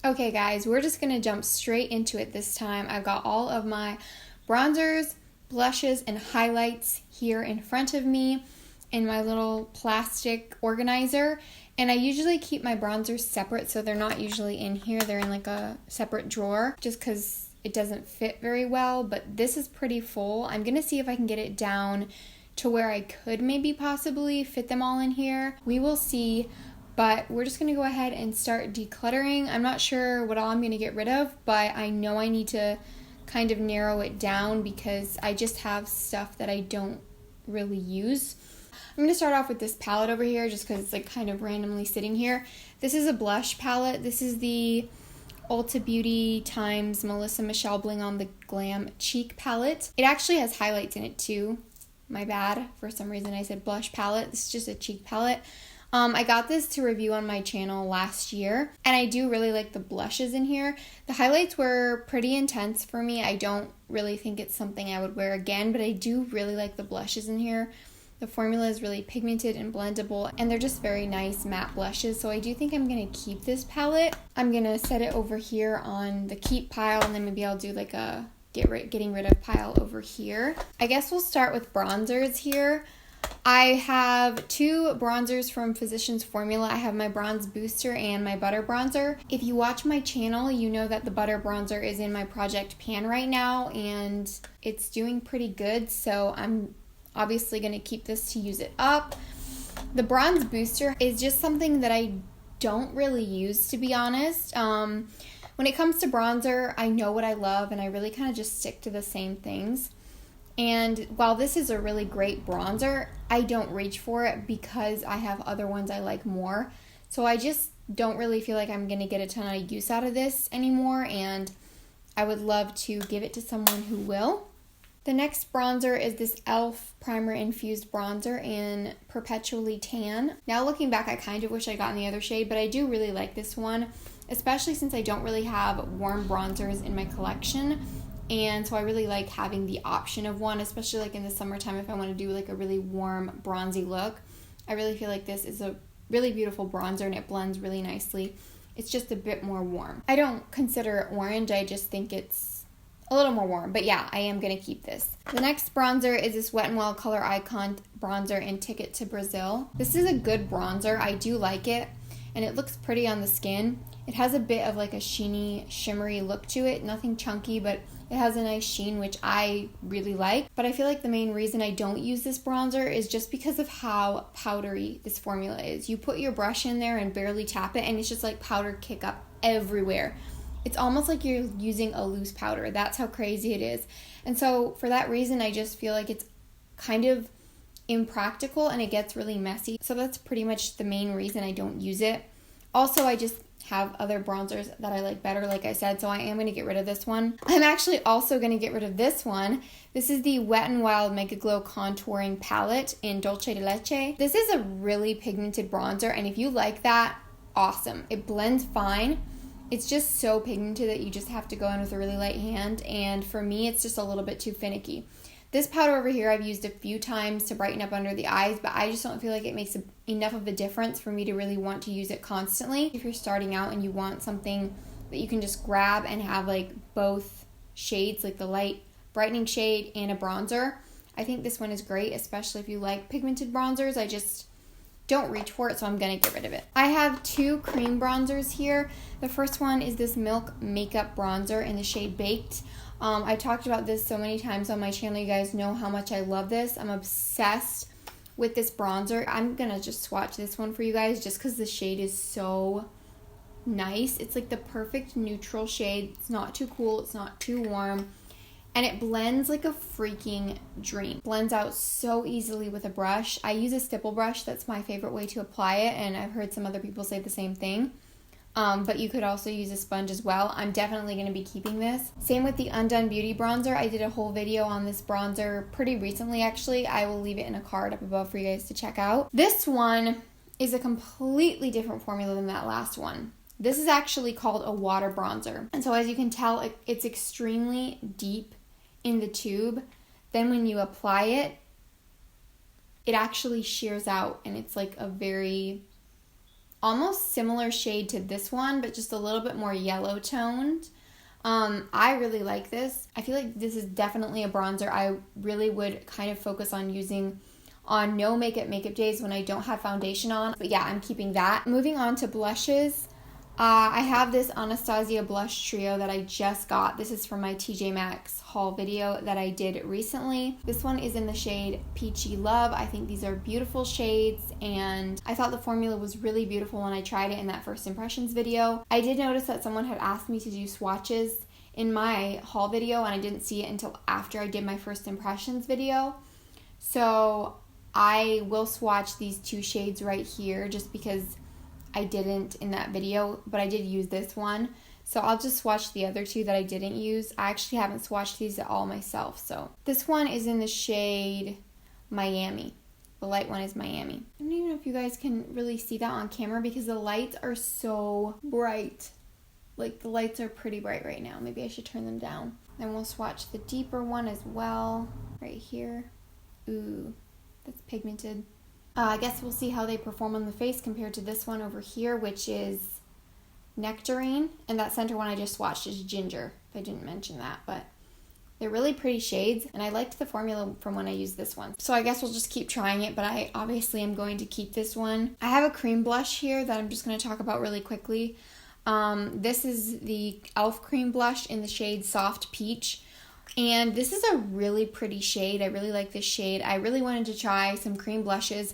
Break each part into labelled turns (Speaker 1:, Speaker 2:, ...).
Speaker 1: Okay guys, we're just gonna jump straight into it this time. I've got all of my bronzers, blushes, and highlights here in front of me in my little plastic organizer. And I usually keep my bronzers separate, so they're not usually in here. They're in like a separate drawer just because it doesn't fit very well, but this is pretty full. I'm gonna see if I can get it down to where I could maybe possibly fit them all in here. We will see. But we're just going to go ahead and start decluttering. I'm not sure what all I'm going to get rid of, but I know I need to kind of narrow it down because I just have stuff that I don't really use. I'm going to start off with this palette over here just because it's like kind of randomly sitting here. This is a blush palette. This is the Ulta Beauty times Melissa Michelle Bling on the Glam Cheek palette. It actually has highlights in it too. My bad. For some reason I said blush palette. This is just a cheek palette. I got this to review on my channel last year, and I do really like the blushes in here. The highlights were pretty intense for me. I don't really think it's something I would wear again, but I do really like the blushes in here. The formula is really pigmented and blendable, and they're just very nice matte blushes, so I do think I'm going to keep this palette. I'm going to set it over here on the keep pile, and then maybe I'll do like a getting rid of pile over here. I guess we'll start with bronzers here. I have two bronzers from Physicians Formula. I have my Bronze Booster and my Butter Bronzer. If you watch my channel, you know that the Butter Bronzer is in my project pan right now, and it's doing pretty good, so I'm obviously going to keep this to use it up. The Bronze Booster is just something that I don't really use, to be honest. When it comes to bronzer, I know what I love, and I really kind of just stick to the same things. And while this is a really great bronzer, I don't reach for it because I have other ones I like more. So I just don't really feel like I'm going to get a ton of use out of this anymore, and I would love to give it to someone who will. The next bronzer is this e.l.f. Primer Infused Bronzer in Perpetually Tan. Now looking back, I kind of wish I got in the other shade, but I do really like this one, especially since I don't really have warm bronzers in my collection. And so I really like having the option of one, especially like in the summertime if I want to do like a really warm bronzy look. I really feel like this is a really beautiful bronzer and it blends really nicely. It's just a bit more warm. I don't consider it orange, I just think it's a little more warm. But yeah, I am going to keep this. The next bronzer is this Wet n Wild Color Icon bronzer in Ticket to Brazil. This is a good bronzer. I do like it, and it looks pretty on the skin. It has a bit of like a sheeny, shimmery look to it. Nothing chunky, but it has a nice sheen, which I really like. But I feel like the main reason I don't use this bronzer is just because of how powdery this formula is. You put your brush in there and barely tap it, and it's just like powder kick up everywhere. It's almost like you're using a loose powder. That's how crazy it is. And so for that reason, I just feel like it's kind of impractical and it gets really messy. So that's pretty much the main reason I don't use it. Also, I just have other bronzers that I like better, like I said, so I am going to get rid of this one. I'm actually also going to get rid of this one. This is the Wet n Wild Mega Glow Contouring Palette in Dulce de Leche. This is a really pigmented bronzer, and if you like that, awesome. It blends fine. It's just so pigmented that you just have to go in with a really light hand, and for me, it's just a little bit too finicky. This powder over here I've used a few times to brighten up under the eyes, but I just don't feel like it makes enough of a difference for me to really want to use it constantly. If you're starting out and you want something that you can just grab and have like both shades, like the light brightening shade and a bronzer, I think this one is great, especially if you like pigmented bronzers. I just don't reach for it, so I'm going to get rid of it. I have two cream bronzers here. The first one is this Milk Makeup Bronzer in the shade Baked. I talked about this so many times on my channel. You guys know how much I love this. I'm obsessed with this bronzer. I'm going to just swatch this one for you guys just because the shade is so nice. It's like the perfect neutral shade. It's not too cool. It's not too warm. And it blends like a freaking dream. Blends out so easily with a brush. I use a stipple brush. That's my favorite way to apply it. And I've heard some other people say the same thing. But you could also use a sponge as well. I'm definitely going to be keeping this. Same with the Undone Beauty Bronzer. I did a whole video on this bronzer pretty recently, actually. I will leave it in a card up above for you guys to check out. This one is a completely different formula than that last one. This is actually called a water bronzer. And so as you can tell, it's extremely deep in the tube. Then when you apply it, it actually shears out, and it's like a very almost similar shade to this one, but just a little bit more yellow toned. I really like this. I feel like this is definitely a bronzer I really would kind of focus on using on no makeup days when I don't have foundation on. But yeah, I'm keeping that. Moving on to blushes. I have this Anastasia blush trio that I just got. This is from my TJ Maxx haul video that I did recently. This one is in the shade Peachy Love. I think these are beautiful shades, and I thought the formula was really beautiful when I tried it in that first impressions video. I did notice that someone had asked me to do swatches in my haul video, and I didn't see it until after I did my first impressions video. So I will swatch these two shades right here just because I didn't in that video, but I did use this one. So I'll just swatch the other two that I didn't use. I actually haven't swatched these at all myself. So this one is in the shade Miami. The light one is Miami. I don't even know if you guys can really see that on camera because the lights are so bright. Like the lights are pretty bright right now. Maybe I should turn them down. Then we'll swatch the deeper one as well, right here. Ooh, that's pigmented. I guess we'll see how they perform on the face compared to this one over here, which is Nectarine. And that center one I just swatched is Ginger, if I didn't mention that. But they're really pretty shades, and I liked the formula from when I used this one. So I guess we'll just keep trying it, but I obviously am going to keep this one. I have a cream blush here that I'm just going to talk about really quickly. This is the e.l.f. cream blush in the shade Soft Peach. And this is a really pretty shade. I really like this shade. I really wanted to try some cream blushes,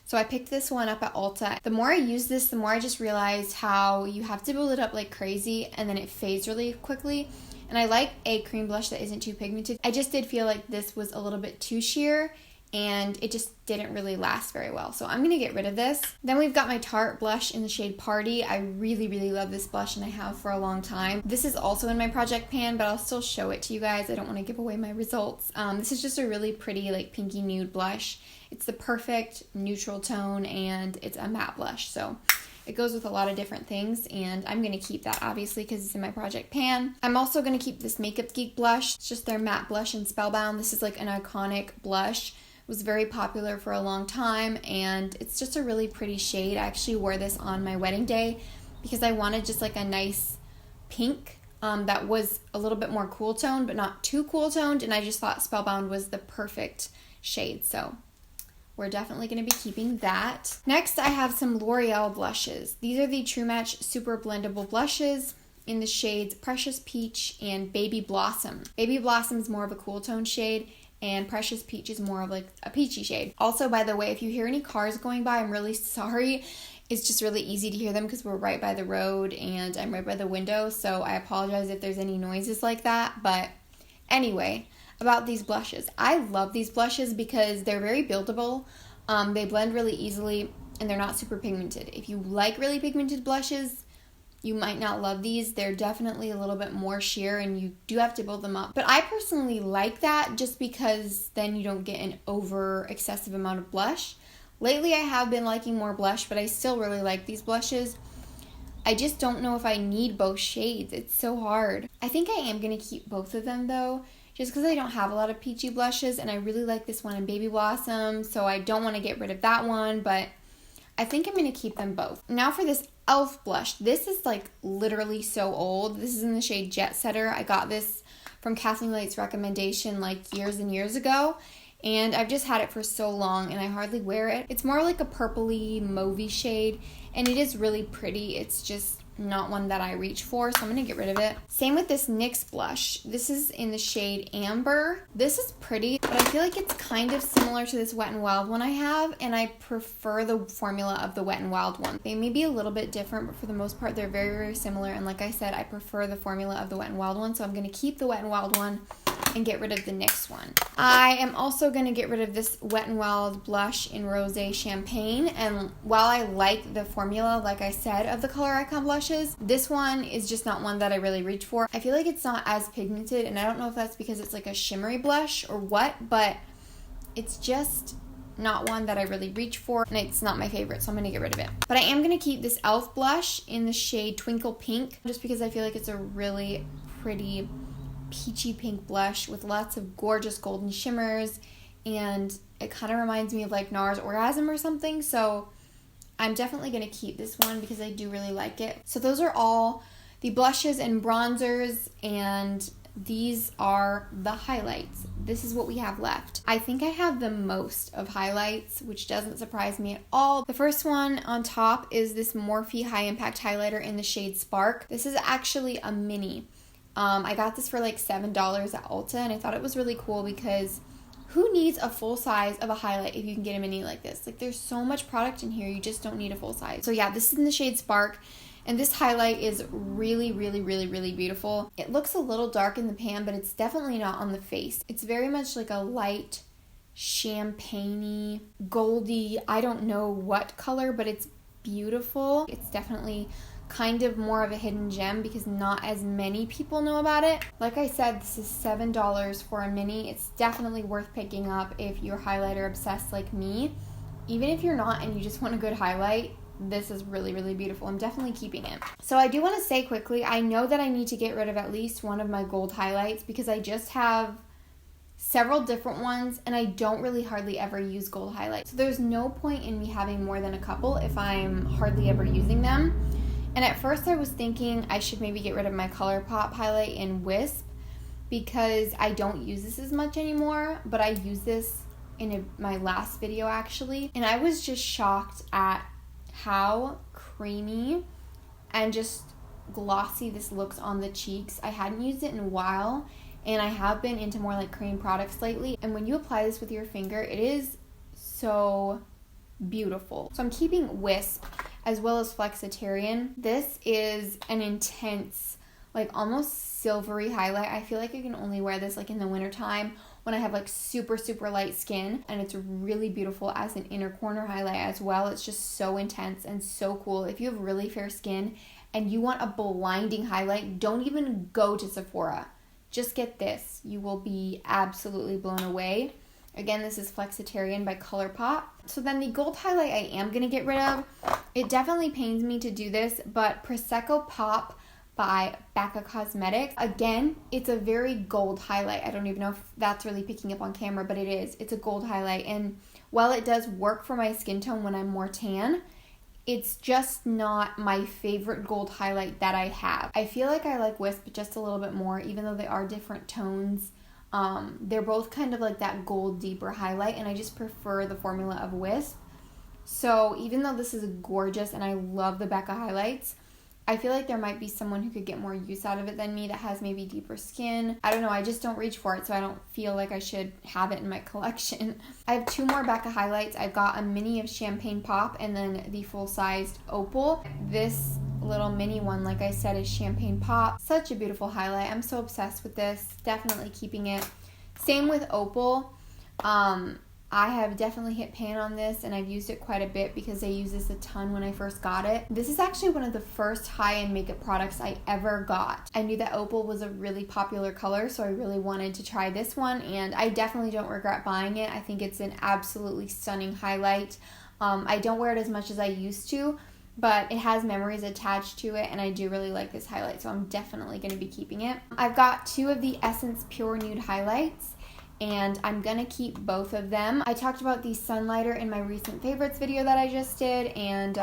Speaker 1: so I picked this one up at Ulta. The more I use this, the more I just realized how you have to build it up like crazy and then it fades really quickly. And I like a cream blush that isn't too pigmented. I just did feel like this was a little bit too sheer and it just didn't really last very well. So I'm going to get rid of this. Then we've got my Tarte blush in the shade Party. I really, really love this blush and I have for a long time. This is also in my project pan, but I'll still show it to you guys. I don't want to give away my results. This is just a really pretty like pinky nude blush. It's the perfect neutral tone and it's a matte blush. So it goes with a lot of different things, and I'm going to keep that obviously because it's in my project pan. I'm also going to keep this Makeup Geek blush. It's just their matte blush in Spellbound. This is like an iconic blush. It was very popular for a long time, and it's just a really pretty shade. I actually wore this on my wedding day because I wanted just like a nice pink that was a little bit more cool toned, but not too cool toned, and I just thought Spellbound was the perfect shade. So we're definitely going to be keeping that. Next, I have some L'Oreal blushes. These are the True Match Super Blendable Blushes in the shades Precious Peach and Baby Blossom. Baby Blossom is more of a cool tone shade, and Precious Peach is more of like a peachy shade. Also, by the way, if you hear any cars going by, I'm really sorry. It's just really easy to hear them because we're right by the road and I'm right by the window, so I apologize if there's any noises like that. But anyway, about these blushes. I love these blushes because they're very buildable. They blend really easily and they're not super pigmented. If you like really pigmented blushes, you might not love these. They're definitely a little bit more sheer and you do have to build them up. But I personally like that just because then you don't get an over excessive amount of blush. Lately I have been liking more blush, but I still really like these blushes. I just don't know if I need both shades. It's so hard. I think I am going to keep both of them though, just because I don't have a lot of peachy blushes, and I really like this one in Baby Blossom, so I don't want to get rid of that one, but I think I'm going to keep them both. Now for this e.l.f. blush. This is like literally so old. This is in the shade Jet Setter. I got this from Kathleen Light's recommendation like years and years ago, and I've just had it for so long and I hardly wear it. It's more like a purpley mauvey shade, and it is really pretty. It's just not one that I reach for, so I'm going to get rid of it. Same with this NYX blush. This is in the shade Amber. This is pretty, but I feel like it's kind of similar to this Wet n Wild one I have, and I prefer the formula of the Wet n Wild one. They may be a little bit different, but for the most part, they're very, very similar, and like I said, I prefer the formula of the Wet n Wild one, so I'm going to keep the Wet n Wild one and get rid of the NYX one. I am also going to get rid of this Wet n Wild blush in Rosé Champagne, and while I like the formula, like I said, of the Color Icon blushes, this one is just not one that I really reach for. I feel like it's not as pigmented, and I don't know if that's because it's like a shimmery blush or what, but it's just not one that I really reach for, and it's not my favorite, so I'm going to get rid of it. But I am going to keep this e.l.f. blush in the shade Twinkle Pink, just because I feel like it's a really pretty peachy pink blush with lots of gorgeous golden shimmers, and it kind of reminds me of like NARS Orgasm or something, so I'm definitely going to keep this one because I do really like it. So those are all the blushes and bronzers, and these are the highlights. This is what we have left. I think I have the most of highlights, which doesn't surprise me at all. The first one on top is this Morphe High Impact Highlighter in the shade Spark. This is actually a mini. I got this for like $7 at Ulta, and I thought it was really cool because who needs a full size of a highlight if you can get a mini like this? Like, there's so much product in here, you just don't need a full size. So yeah, this is in the shade Spark. And this highlight is really, really, really, really beautiful. It looks a little dark in the pan, but it's definitely not on the face. It's very much like a light champagne-y, goldy, I don't know what color, but it's beautiful. It's definitely kind of more of a hidden gem because not as many people know about it. Like I said, this is $7 for a mini. It's definitely worth picking up if you're highlighter obsessed like me. Even if you're not and you just want a good highlight, this is really, really beautiful. I'm definitely keeping it. So I do want to say quickly, I know that I need to get rid of at least one of my gold highlights because I just have several different ones and I don't really hardly ever use gold highlights. So there's no point in me having more than a couple if I'm hardly ever using them. And at first I was thinking I should maybe get rid of my ColourPop highlight in Wisp because I don't use this as much anymore, but I use this in my last video actually. And I was just shocked at how creamy and just glossy this looks on the cheeks. I hadn't used it in a while, and I have been into more like cream products lately. And when you apply this with your finger, it is so beautiful. So I'm keeping Wisp as well as Flexitarian. This is an intense, like almost silvery highlight. I feel like I can only wear this like in the wintertime when I have like super, super light skin, and it's really beautiful as an inner corner highlight as well. It's just so intense and so cool. If you have really fair skin and you want a blinding highlight, don't even go to Sephora. Just get this. You will be absolutely blown away. Again, this is Flexitarian by ColourPop. So then the gold highlight I am going to get rid of. It definitely pains me to do this, but Prosecco Pop by Becca Cosmetic. Again, it's a very gold highlight. I don't even know if that's really picking up on camera, but it is. It's a gold highlight, and while it does work for my skin tone when I'm more tan, it's just not my favorite gold highlight that I have. I feel like I like Wisp just a little bit more, even though they are different tones. They're both kind of like that gold deeper highlight, and I just prefer the formula of Wisp. So even though this is gorgeous and I love the Becca highlights, I feel like there might be someone who could get more use out of it than me that has maybe deeper skin. I don't know, I just don't reach for it, so I don't feel like I should have it in my collection. I have two more Becca highlights. I've got a mini of Champagne Pop and then the full-sized Opal. This little mini one, like I said, is Champagne Pop. Such a beautiful highlight. I'm so obsessed with this. Definitely keeping it. Same with Opal. I have definitely hit pan on this, and I've used it quite a bit because I used this a ton when I first got it. This is actually one of the first high-end makeup products I ever got. I knew that Opal was a really popular color, so I really wanted to try this one, and I definitely don't regret buying it. I think it's an absolutely stunning highlight. I don't wear it as much as I used to, but it has memories attached to it, and I do really like this highlight, so I'm definitely going to be keeping it. I've got two of the Essence Pure Nude highlights, and I'm gonna keep both of them. I talked about the Sunlighter in my recent favorites video that I just did, and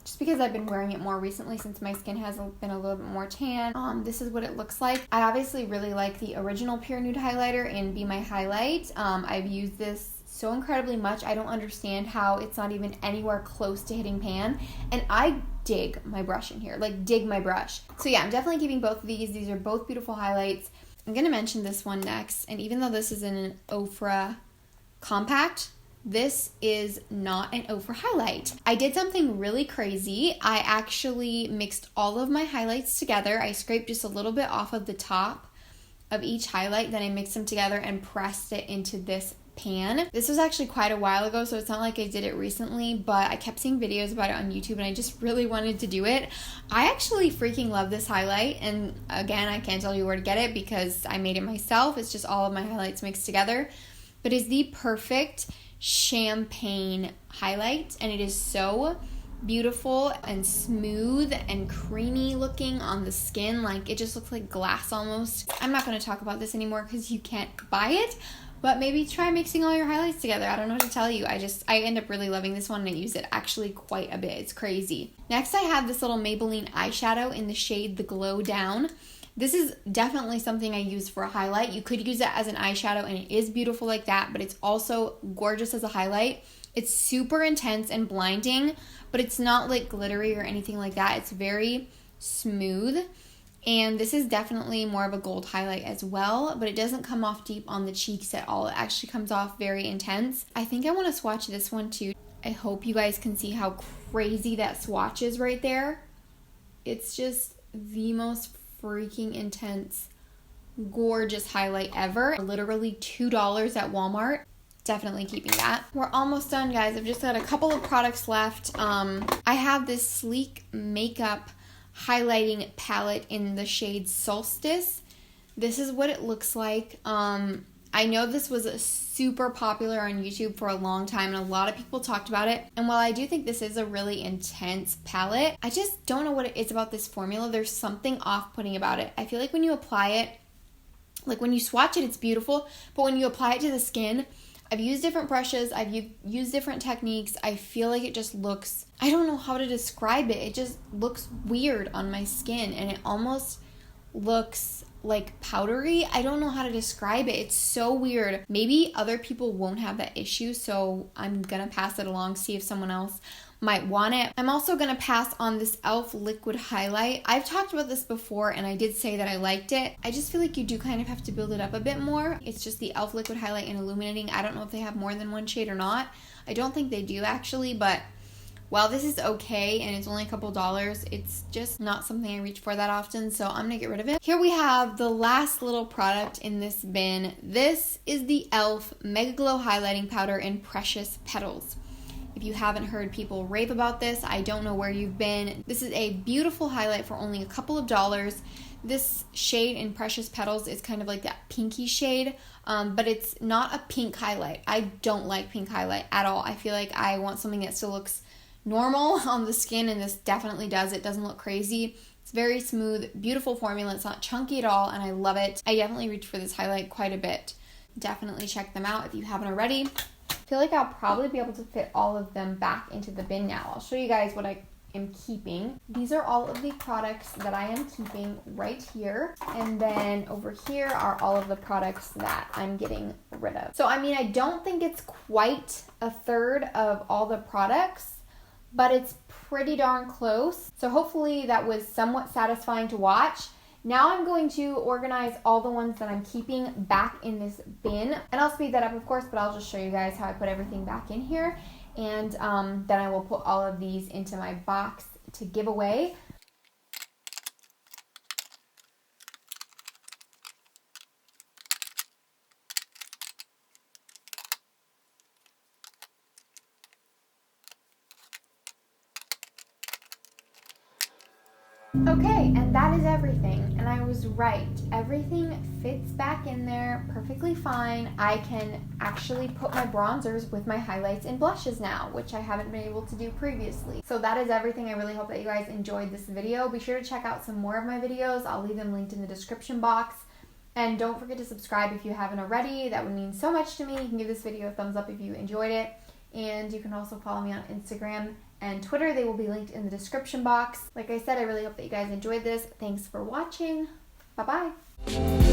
Speaker 1: just because I've been wearing it more recently since my skin has been a little bit more tan, this is what it looks like. I obviously really like the original Pure Nude highlighter in Be My Highlight. I've used this so incredibly much. I don't understand how it's not even anywhere close to hitting pan, and I dig my brush in here, like dig my brush. So yeah, I'm definitely keeping both of these. These are both beautiful highlights. I'm going to mention this one next, and even though this is an Ofra compact, this is not an Ofra highlight. I did something really crazy. I actually mixed all of my highlights together. I scraped just a little bit off of the top of each highlight, then I mixed them together and pressed it into this pan. This was actually quite a while ago, so it's not like I did it recently, but I kept seeing videos about it on YouTube and I just really wanted to do it. I actually freaking love this highlight, and again, I can't tell you where to get it because I made it myself. It's just all of my highlights mixed together, but it's the perfect champagne highlight, and it is so beautiful and smooth and creamy looking on the skin. Like, it just looks like glass almost. I'm not going to talk about this anymore because you can't buy it, But maybe try mixing all your highlights together. I don't know what to tell you. I end up really loving this one, and I use it actually quite a bit. It's crazy. Next, I have this little Maybelline eyeshadow in the shade The Glow Down. This is definitely something I use for a highlight. You could use it as an eyeshadow, and it is beautiful like that, but it's also gorgeous as a highlight. It's super intense and blinding, but it's not like glittery or anything like that. It's very smooth. And this is definitely more of a gold highlight as well, but it doesn't come off deep on the cheeks at all. It actually comes off very intense. I think I want to swatch this one too. I hope you guys can see how crazy that swatch is right there. It's just the most freaking intense, gorgeous highlight ever. Literally $2 at Walmart. Definitely keeping that. We're almost done, guys. I've just got a couple of products left. I have this sleek makeup highlighting palette in the shade Solstice. This is what it looks like. I know this was super popular on YouTube for a long time, and a lot of people talked about it. And while I do think this is a really intense palette, I just don't know what it is about this formula. There's something off-putting about it. I feel like when you apply it, like when you swatch it, it's beautiful, but when you apply it to the skin, I've used different brushes, I've used different techniques. I feel like it just looks, I don't know how to describe it. It just looks weird on my skin, and it almost looks like powdery. I don't know how to describe it. It's so weird. Maybe other people won't have that issue, so I'm gonna pass it along, see if someone else might want it. I'm also gonna pass on this e.l.f. liquid highlight. I've talked about this before, and I did say that I liked it. I just feel like you do kind of have to build it up a bit more. It's just the e.l.f. liquid highlight in illuminating. I don't know if they have more than one shade or not. I don't think they do actually, but while this is okay and it's only a couple dollars, it's just not something I reach for that often, so I'm gonna get rid of it. Here we have the last little product in this bin. This is the e.l.f. Mega Glow Highlighting Powder in Precious Petals. If you haven't heard people rave about this, I don't know where you've been. This is a beautiful highlight for only a couple of dollars. This shade in Precious Petals is kind of like that pinky shade, but it's not a pink highlight. I don't like pink highlight at all. I feel like I want something that still looks normal on the skin, and this definitely does. It doesn't look crazy. It's very smooth, beautiful formula. It's not chunky at all, and I love it. I definitely reach for this highlight quite a bit. Definitely check them out if you haven't already. I feel like I'll probably be able to fit all of them back into the bin now. I'll show you guys what I am keeping. These are all of the products that I am keeping right here. And then over here are all of the products that I'm getting rid of. So, I mean, I don't think it's quite a third of all the products, but it's pretty darn close. So hopefully that was somewhat satisfying to watch. Now I'm going to organize all the ones that I'm keeping back in this bin. And I'll speed that up, of course, but I'll just show you guys how I put everything back in here. And then I will put all of these into my box to give away. Okay, and that is everything, and I was right. Everything fits back in there perfectly fine. I can actually put my bronzers with my highlights and blushes now, which I haven't been able to do previously. So that is everything. I really hope that you guys enjoyed this video. Be sure to check out some more of my videos. I'll leave them linked in the description box. And don't forget to subscribe if you haven't already. That would mean so much to me. You can give this video a thumbs up if you enjoyed it. And you can also follow me on Instagram and Twitter. They will be linked in the description box. Like I said, I really hope that you guys enjoyed this. Thanks for watching. Bye-bye.